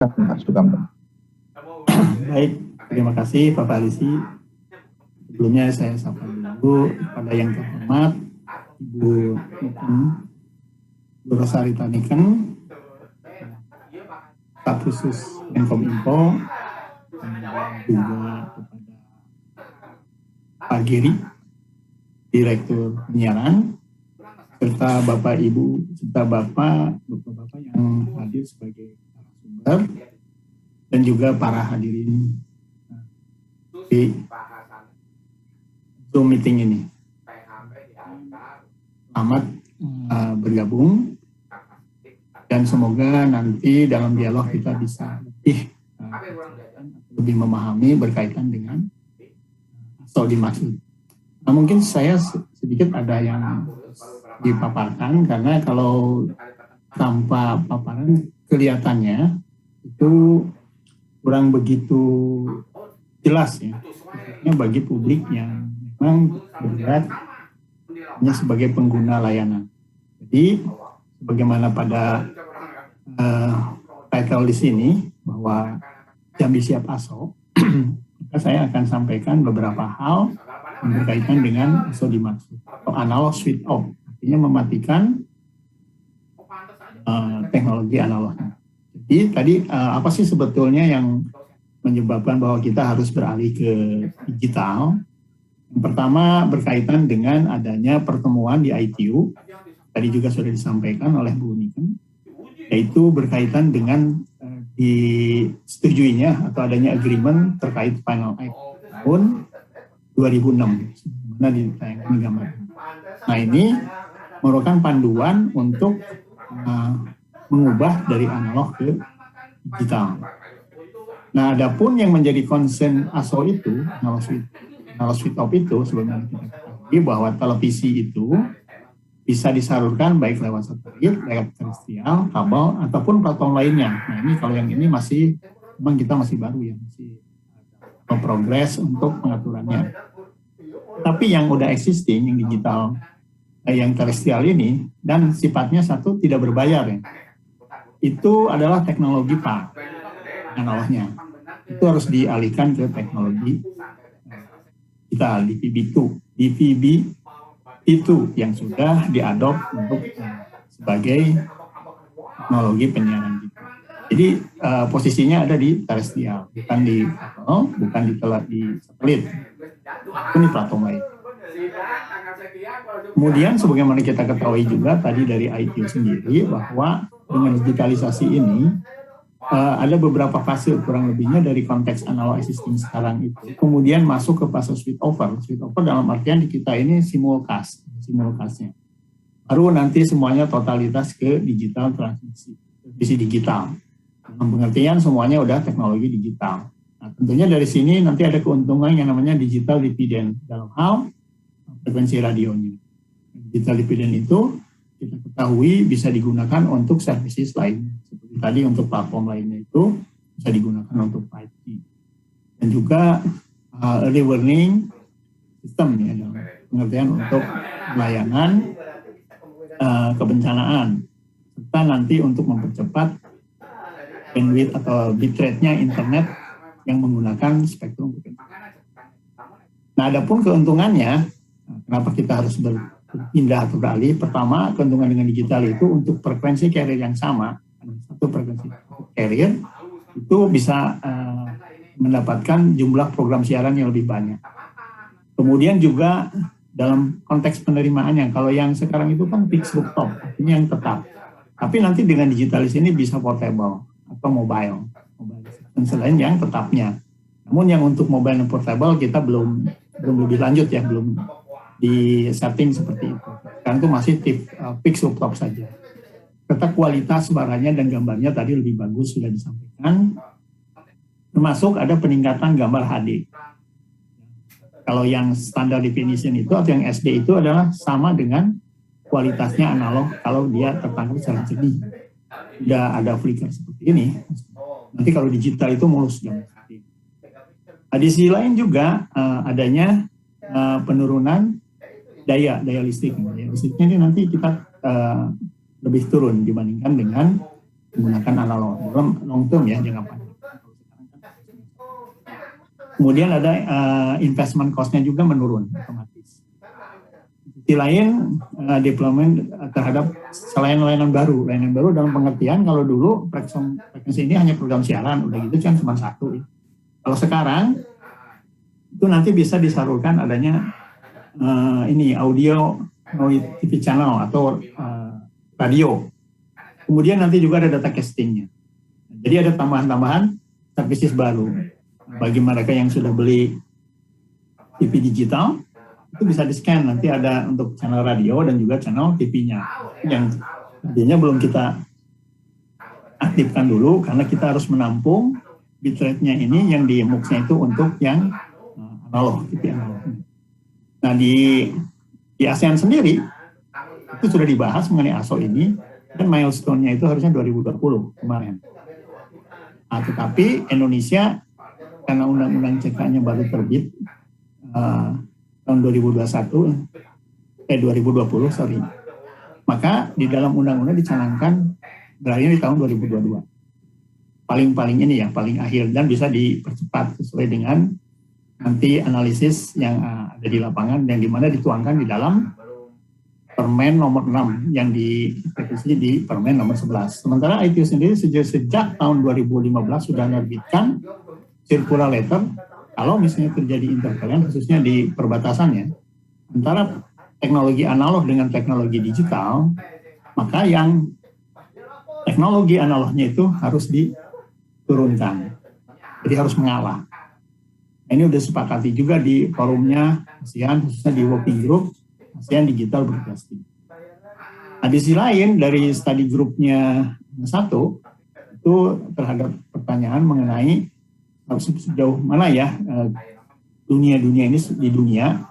Baik, terima kasih Pak Farisi. Sebelumnya saya sapa dulu kepada yang terhormat Ibu Rosarita Niken, staf khusus Menkominfo, dan juga kepada Pak Giri, Direktur Penyiaran, serta Bapak Ibu, serta Bapak yang hadir sebagai narasumber, dan juga para hadirin di Zoom meeting ini. Selamat bergabung, dan semoga nanti dalam dialog kita bisa lebih memahami berkaitan dengan asal dimaksud. Nah, mungkin saya sedikit ada yang dipaparkan, karena kalau tanpa paparan kelihatannya itu kurang begitu jelas ya, bagi publik yang memang bergerak hanya sebagai pengguna layanan. Jadi sebagaimana pada title di sini bahwa Jambi Siap ASO, maka saya akan sampaikan beberapa hal yang berkaitan dengan ASO dimaksud atau analog switch off, artinya mematikan teknologi analognya. Jadi tadi apa sih sebetulnya yang menyebabkan bahwa kita harus beralih ke digital? Yang pertama berkaitan dengan adanya pertemuan di ITU, tadi juga sudah disampaikan oleh Bu Niken, yaitu berkaitan dengan disetujuinya atau adanya agreement terkait Final Act tahun 2006, mana ditayangkan gambar. Nah, ini merupakan panduan untuk mengubah dari analog ke digital. Nah, adapun yang menjadi concern ASO itu, analog switch off itu, sebenarnya kita ketahui bahwa televisi itu bisa disalurkan baik lewat satelit, lewat terestrial, kabel, ataupun platform lainnya. Nah, ini kalau yang ini memang kita masih baru ya, masih progres untuk pengaturannya. Tapi yang udah existing, yang digital, yang terestrial ini, dan sifatnya satu tidak berbayar ya, itu adalah teknologi PA, analognya. Itu harus dialihkan ke teknologi digital, DVB itu yang sudah diadop untuk sebagai teknologi penyiaran kita. Jadi posisinya ada di terestrial, bukan di kabel, bukan di satelit, bukan di platform lain. Kemudian sebagaimana kita ketahui juga tadi dari ITU sendiri bahwa dengan digitalisasi ini ada beberapa fase kurang lebihnya dari konteks analog existing sekarang itu. Kemudian masuk ke fase switch over. Switch over dalam artian di kita ini simulkasnya. Baru nanti semuanya totalitas ke digital transmisi digital. Dalam pengertian semuanya udah teknologi digital. Nah, tentunya dari sini nanti ada keuntungan yang namanya digital dividend dalam hal frekuensi radionya. Digital dividend itu kita ketahui bisa digunakan untuk services lainnya. Seperti tadi untuk platform lainnya itu bisa digunakan untuk 5G. Dan juga early warning system ya, dalam pengertian untuk pelayanan kebencanaan. Serta nanti untuk mempercepat bandwidth atau bitrate-nya internet yang menggunakan spektrum. Nah, adapun keuntungannya, kenapa kita harus berpindah atau beralih? Pertama, keuntungan dengan digital itu untuk frekuensi carrier yang sama, satu frekuensi carrier itu bisa mendapatkan jumlah program siaran yang lebih banyak. Kemudian juga dalam konteks penerimaannya, kalau yang sekarang itu kan fixed rooftop, artinya yang tetap. Tapi nanti dengan digitalis ini bisa portable atau mobile dan selain yang tetapnya. Namun yang untuk mobile dan portable kita belum lebih lanjut ya, belum di setting seperti itu. Sekarang itu masih fixed rooftop saja. Serta kualitas suaranya dan gambarnya tadi lebih bagus sudah disampaikan. Termasuk ada peningkatan gambar HD. Kalau yang standar definition itu atau yang SD itu adalah sama dengan kualitasnya analog kalau dia tertangkap secara jernih. Tidak ada flicker seperti ini. Nanti kalau digital itu mulus. Di sisi lain juga adanya penurunan daya listrik. Daya listriknya ini nanti kita lebih turun dibandingkan dengan menggunakan analog dalam long term ya, jangka panjang. Kemudian ada investment cost-nya juga menurun otomatis. Di sisi lain, deployment terhadap selain layanan baru dalam pengertian kalau dulu frekuensi ini hanya program siaran, udah gitu kan cuma satu. Kalau sekarang itu nanti bisa disalurkan adanya ini audio TV channel atau radio. Kemudian nanti juga ada data castingnya. Jadi ada tambahan-tambahan services baru. Bagi mereka yang sudah beli TV digital, itu bisa di-scan. Nanti ada untuk channel radio dan juga channel TV-nya. Yang tadinya belum kita aktifkan dulu, karena kita harus menampung bitrate-nya ini yang di MUX-nya itu untuk yang analog, TV analog. Nah, di ASEAN sendiri, itu sudah dibahas mengenai ASO ini, dan milestone-nya itu harusnya 2020 kemarin. Nah, tetapi Indonesia karena undang-undang CK-nya baru terbit tahun 2020, sorry. Maka di dalam undang-undang dicanangkan berakhir di tahun 2022. Paling ini ya, paling akhir, dan bisa dipercepat sesuai dengan nanti analisis yang ada di lapangan yang dimana dituangkan di dalam Permen nomor 6 yang direvisi di Permen nomor 11. Sementara ITU sendiri sejak tahun 2015 sudah menerbitkan circular letter kalau misalnya terjadi interference khususnya di perbatasannya antara teknologi analog dengan teknologi digital, maka yang teknologi analognya itu harus diturunkan. Jadi harus mengalah. Ini udah sepakati juga di forumnya ASEAN, khususnya di working group ASEAN Digital Broadcasting. Nah, di sisi lain dari study groupnya satu itu terhadap pertanyaan mengenai sejauh mana ya dunia-dunia ini di dunia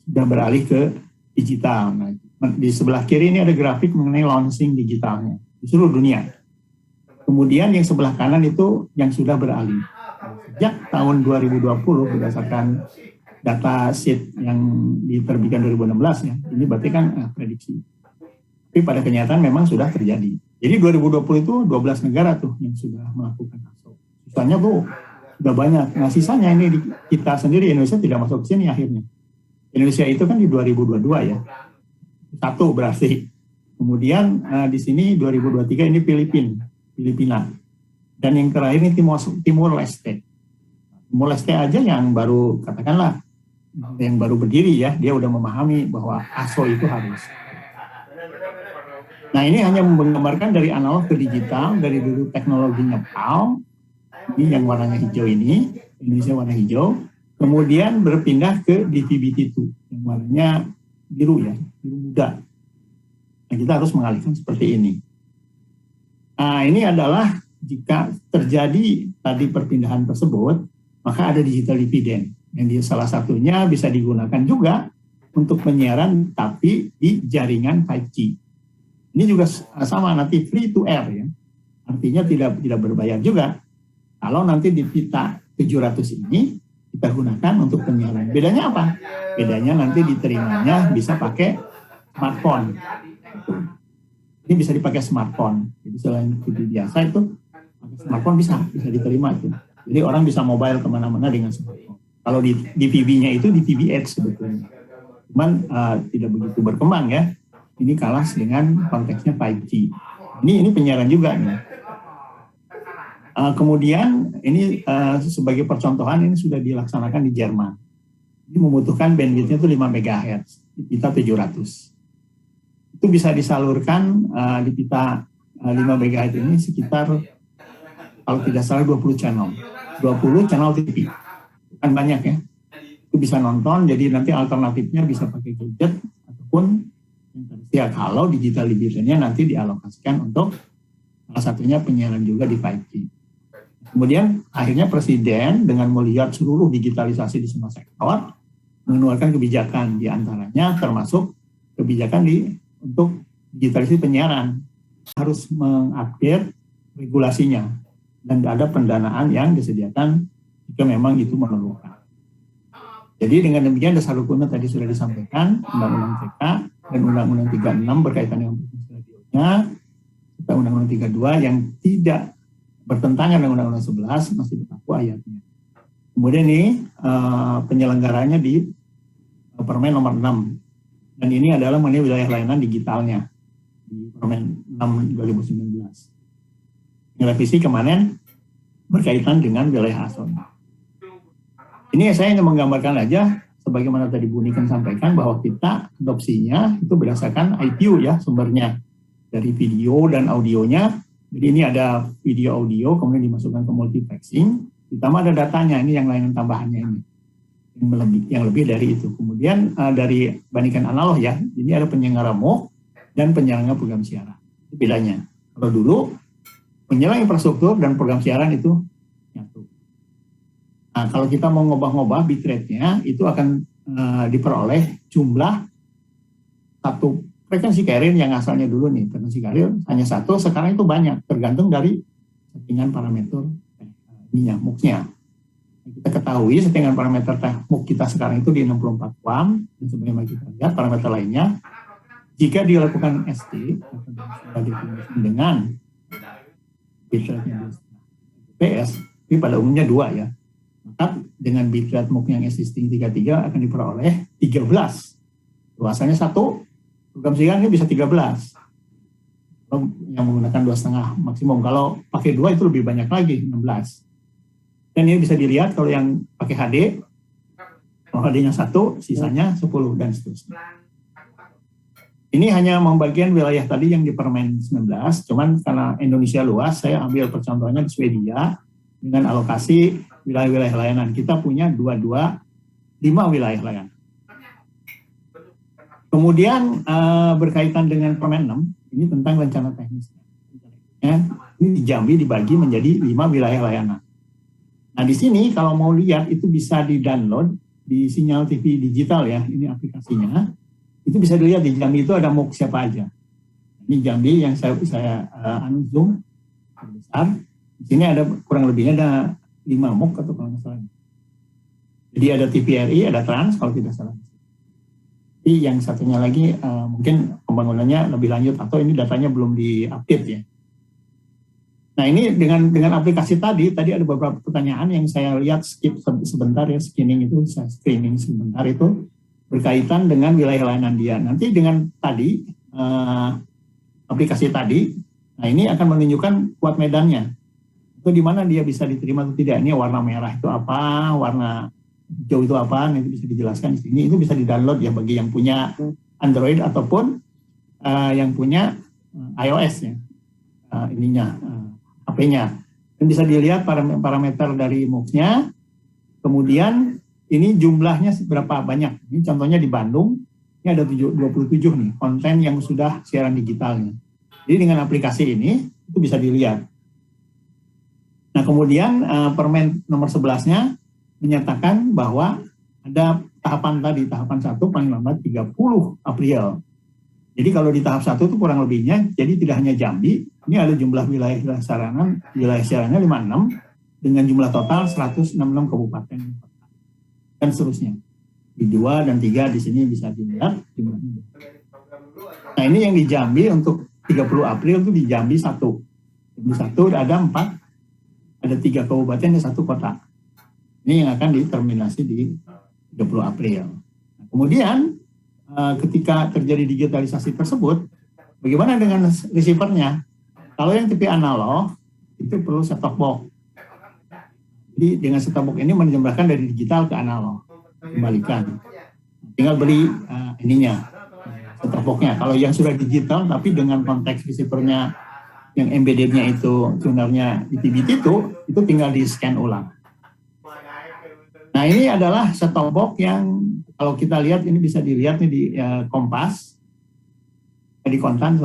sudah beralih ke digital. Nah, di sebelah kiri ini ada grafik mengenai launching digitalnya di seluruh dunia. Kemudian yang sebelah kanan itu yang sudah beralih. Sejak tahun 2020 berdasarkan data sheet yang diterbitkan 2016 ya, ini berarti kan prediksi. Tapi pada kenyataan memang sudah terjadi. Jadi 2020 itu 12 negara tuh yang sudah melakukan ASO. Sisanya tuh sudah banyak. Nah, sisanya ini kita sendiri Indonesia tidak masuk ke sini akhirnya. Indonesia itu kan di 2022 ya. Satu berarti. Kemudian di sini 2023 ini Filipina. Dan yang terakhir ini Timur Leste. Timur Leste aja yang baru katakanlah yang baru berdiri ya, dia udah memahami bahwa ASO itu harus. Nah, ini hanya menggambarkan dari analog ke digital, dari dulu teknologinya PAL, ini yang warnanya hijau ini, Indonesia warna hijau, kemudian berpindah ke DVB-T2 yang warnanya biru ya, biru muda. Nah, kita harus mengalihkan seperti ini. Nah, ini adalah jika terjadi tadi perpindahan tersebut, maka ada digital dividend. Yang salah satunya bisa digunakan juga untuk penyiaran tapi di jaringan 5G. Ini juga sama nanti free to air ya. Artinya tidak berbayar juga. Kalau nanti di pita 700 ini kita gunakan untuk penyiaran. Bedanya apa? Bedanya nanti diterimanya bisa pakai smartphone. Ini bisa dipakai smartphone. Jadi selain TV biasa itu smartphone bisa diterima itu. Jadi orang bisa mobile kemana-mana dengan smartphone. Kalau di DVB-nya itu DVB Edge sebetulnya. Cuman tidak begitu berkembang ya. Ini kalah dengan konteksnya 5G. Ini penyiaran juga nih. Kemudian ini sebagai percontohan ini sudah dilaksanakan di Jerman. Ini membutuhkan bandwidth-nya itu 5 MHz, di pita 700. Itu bisa disalurkan di pita 5 MHz ini sekitar kalau tidak salah 20 channel. 20 channel TV. Kan banyak ya. Itu bisa nonton, jadi nanti alternatifnya bisa pakai gadget ataupun ya kalau digital division-nya nanti dialokasikan untuk salah satunya penyiaran juga di 5G. Kemudian akhirnya Presiden dengan melihat seluruh digitalisasi di semua sektor mengeluarkan kebijakan di antaranya termasuk kebijakan untuk digitalisasi penyiaran harus mengupdate regulasinya dan ada pendanaan yang disediakan jika memang itu memerlukan. Jadi dengan demikian dasar hukumnya tadi sudah disampaikan Undang-Undang TK dan Undang-Undang 36 berkaitan dengan radionya Undang-Undang 32 yang tidak bertentangan dengan Undang-Undang 11 masih berlaku ayatnya. Kemudian ini penyelenggaranya di Permen nomor 6. Dan ini adalah mengenai wilayah layanan digitalnya di Permen 6 2019. Revisi kemarin berkaitan dengan wilayah ASON. Ini saya ingin menggambarkan aja, sebagaimana tadi Bu Niken sampaikan, bahwa kita adopsinya itu berdasarkan IPU ya sumbernya, dari video dan audionya. Jadi ini ada video audio, kemudian dimasukkan ke multiplexing, ditambah ada datanya, ini yang layanan tambahannya ini. Yang lebih dari itu. Kemudian dari bandingkan analog ya, ini ada penyelenggara MOOC dan penyelenggara program siaran. Itu bedanya. Kalau dulu, penyelenggara infrastruktur dan program siaran itu nyatu. Nah, kalau kita mau ngubah-ngubah bitrate-nya, itu akan diperoleh jumlah satu frekuensi carrier yang asalnya dulu nih, frekuensi carrier hanya satu, sekarang itu banyak, tergantung dari settingan parameter MOOC-nya. Kita ketahui settingan parameter MOOC kita sekarang itu di 64 QAM, dan sebagaimana kita lihat parameter lainnya, jika dilakukan ST, dengan bitrate-nya PS, ini pada umumnya 2 ya, maka dengan bitrate MOOC yang existing 33 akan diperoleh 13. Luasannya 1, program siaran ini bisa 13. Kalau yang menggunakan 2,5 maksimum. Kalau pakai 2 itu lebih banyak lagi, 16. Dan ini bisa dilihat kalau yang pakai HD, kalau HD-nya 1, sisanya 10 dan seterusnya. Ini hanya membagian wilayah tadi yang di Permen 19, cuman karena Indonesia luas, saya ambil percontohannya di Swedia dengan alokasi wilayah-wilayah layanan. Kita punya 5 wilayah layanan. Kemudian berkaitan dengan Permen 6, ini tentang rencana teknis. Ya, ini di Jambi dibagi menjadi 5 wilayah layanan. Nah di sini kalau mau lihat itu bisa di-download di Sinyal TV Digital ya, ini aplikasinya. Itu bisa dilihat di Jambi itu ada MOOC siapa aja. Ini Jambi yang saya zoom besar. Di sini ada kurang lebihnya ada 5 MOOC atau kalau nggak salah. Jadi ada TVRI, ada Trans kalau tidak salah. Jadi yang satunya lagi mungkin pembangunannya lebih lanjut atau ini datanya belum diupdate ya. Nah ini dengan aplikasi tadi ada beberapa pertanyaan yang saya lihat skip sebentar ya, screening sebentar itu berkaitan dengan wilayah layanan dia. Nanti dengan tadi aplikasi tadi, nah ini akan menunjukkan kuat medannya. Itu di mana dia bisa diterima atau tidak. Ini warna merah itu apa, warna hijau itu apa, nanti bisa dijelaskan di sini. Itu bisa di-download ya bagi yang punya Android ataupun yang punya iOS ya, HP-nya. Dan bisa dilihat parameter dari MOOC-nya. Kemudian ini jumlahnya berapa banyak. Ini contohnya di Bandung, ini ada 27 nih konten yang sudah siaran digitalnya. Jadi dengan aplikasi ini itu bisa dilihat. Nah kemudian Permen nomor 11-nya menyatakan bahwa ada tahapan 1 paling lambat 30 April. Jadi kalau di tahap 1 itu kurang lebihnya, jadi tidak hanya Jambi, ini ada jumlah wilayah siarannya 56 dengan jumlah total 166 kabupaten dan seterusnya. Di 2 dan 3 di sini bisa dilihat jumlahnya. Nah ini yang di Jambi untuk 30 April itu di Jambi 1. Jambi 1 ada 4, ada 3 kabupaten dan 1 kota. Ini yang akan diterminasi di 30 April. Nah, kemudian ketika terjadi digitalisasi tersebut, bagaimana dengan receivernya? Kalau yang TV analog itu perlu set-top box. Jadi dengan set-top box ini menjembrahkan dari digital ke analog, kembalikan. Tinggal beli set-top box-nya. Kalau yang sudah digital tapi dengan konteks receivernya yang embedded-nya itu tunernya IT-BT itu tinggal di scan ulang. Nah ini adalah set-top box yang kalau kita lihat ini bisa dilihat nih di Kompas, di Kontan.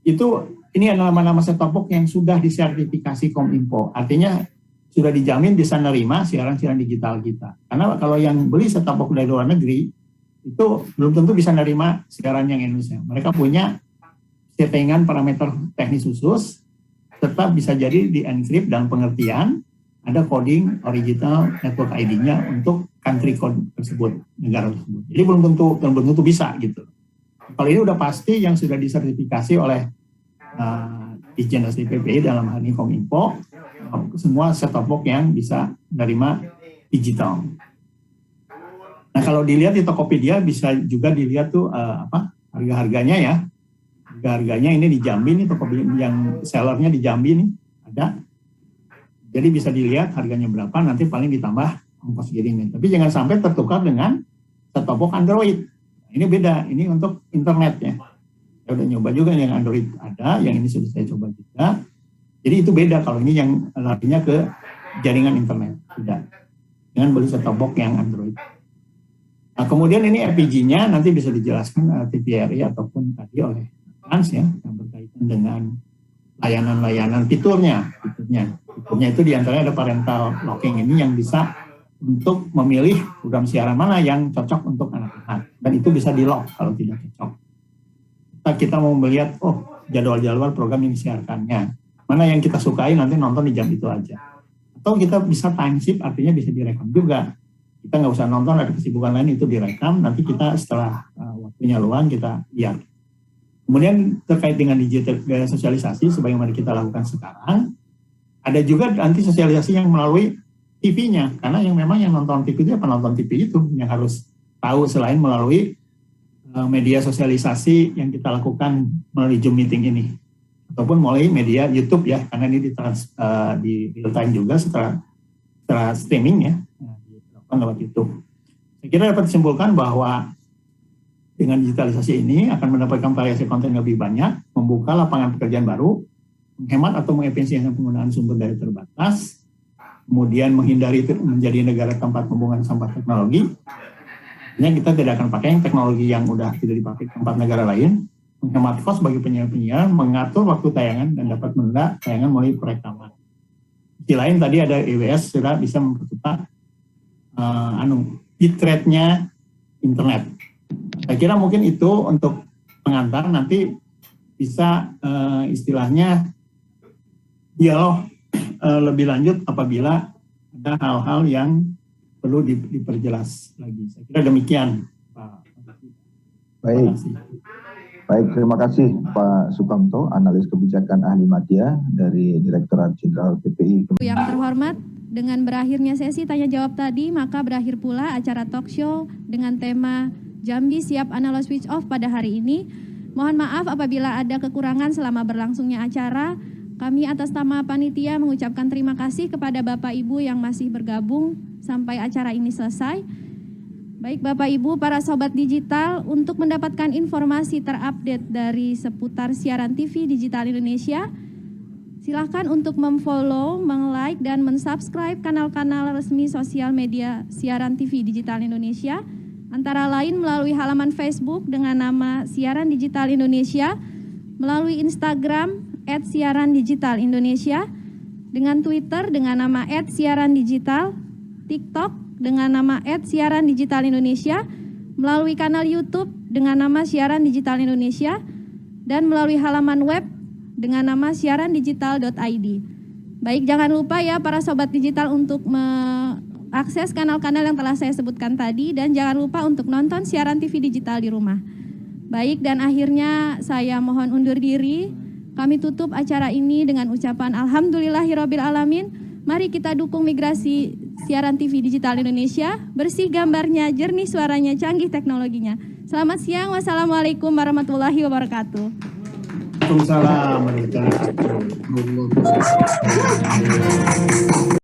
Itu ini adalah nama-nama set-top box yang sudah disertifikasi Kominfo. Artinya sudah dijamin bisa nerima siaran-siaran digital kita. Karena kalau yang beli set-top box dari luar negeri itu belum tentu bisa nerima siaran yang Indonesia. Mereka punya settingan parameter teknis khusus, tetap bisa jadi di-encrypt dalam pengertian ada coding original network ID-nya untuk country code tersebut, negara tersebut. Jadi belum tentu bisa gitu. Kalau ini udah pasti yang sudah disertifikasi oleh Dijen SDPPI dalam hal ini Kominfo, semua set-top box yang bisa menerima digital. Nah kalau dilihat di Tokopedia bisa juga dilihat tuh harga-harganya ya. Harga-harganya ini di Jambi nih, Tokopedia yang sellernya di Jambi nih ada. Jadi bisa dilihat harganya berapa, nanti paling ditambah ongkos kirimnya. Tapi jangan sampai tertukar dengan set-top box Android. Ini beda, ini untuk internet ya. Saya udah nyoba juga yang Android ada, yang ini sudah saya coba juga. Jadi itu beda kalau ini yang larinya ke jaringan internet, tidak. Dengan beli set-top box yang Android. Nah, kemudian ini LPG-nya nanti bisa dijelaskan TVRI ataupun tadi oleh Hans ya, yang berkaitan dengan layanan-layanan fiturnya. Fiturnya itu diantaranya ada parental locking ini yang bisa untuk memilih program siaran mana yang cocok untuk anak-anak. Dan itu bisa di-lock kalau tidak cocok. Kita mau melihat, jadwal-jadwal program yang disiarkannya. Mana yang kita sukai nanti nonton di jam itu aja. Atau kita bisa time shift, artinya bisa direkam juga. Kita nggak usah nonton, ada kesibukan lain itu direkam, nanti kita setelah waktunya luang kita lihat. Kemudian terkait dengan digital sosialisasi, sebagaimana kita lakukan sekarang, ada juga nanti sosialisasi yang melalui TV-nya. Karena yang memang yang nonton TV itu penonton TV itu yang harus tahu selain melalui media sosialisasi yang kita lakukan melalui Zoom meeting ini ataupun melalui media YouTube ya, karena ini di real time juga setelah streaming ya, dilakukan lewat YouTube. Saya kira dapat disimpulkan bahwa dengan digitalisasi ini akan mendapatkan variasi konten lebih banyak, membuka lapangan pekerjaan baru, menghemat atau mengefisiensikan penggunaan sumber daya terbatas, kemudian menghindari menjadi negara tempat pembuangan sampah teknologi. Yang kita tidak akan pakai yang teknologi yang udah tidak dipakai di tempat negara lain, menghemat kos bagi penyiar-penyiar, mengatur waktu tayangan dan dapat menunda tayangan melalui perekaman. Di lain tadi ada EWS sudah bisa mempercepat bitrate-nya internet. Saya kira mungkin itu untuk pengantar, nanti bisa istilahnya dialog lebih lanjut apabila ada hal-hal yang perlu diperjelas lagi. Saya kira demikian, Pak. Baik, terima kasih Pak Sukamto, analis kebijakan ahli media dari Direktorat Jenderal PPI. Yang terhormat, dengan berakhirnya sesi tanya jawab tadi, maka berakhir pula acara talk show dengan tema Jambi Siap Analog Switch Off pada hari ini. Mohon maaf apabila ada kekurangan selama berlangsungnya acara. Kami atas nama panitia mengucapkan terima kasih kepada Bapak Ibu yang masih bergabung sampai acara ini selesai. Baik Bapak Ibu, para sobat digital, untuk mendapatkan informasi terupdate dari seputar siaran TV Digital Indonesia, silakan untuk memfollow, meng-like, dan mensubscribe kanal-kanal resmi sosial media siaran TV Digital Indonesia, antara lain melalui halaman Facebook dengan nama Siaran Digital Indonesia, melalui Instagram @siarandigitalindonesia, dengan Twitter dengan nama @siarandigital, TikTok dengan nama @siarandigitalindonesia, melalui kanal YouTube dengan nama Siaran Digital Indonesia, dan melalui halaman web dengan nama siarandigital.id. Baik, jangan lupa ya para sobat digital untuk mengakses kanal-kanal yang telah saya sebutkan tadi, dan jangan lupa untuk nonton siaran TV digital di rumah. Baik, dan akhirnya saya mohon undur diri. Kami tutup acara ini dengan ucapan Alhamdulillahirabbil alamin. Mari kita dukung migrasi siaran TV Digital Indonesia, bersih gambarnya, jernih suaranya, canggih teknologinya. Selamat siang, wassalamualaikum warahmatullahi wabarakatuh. Waalaikumsalam warahmatullahi wabarakatuh.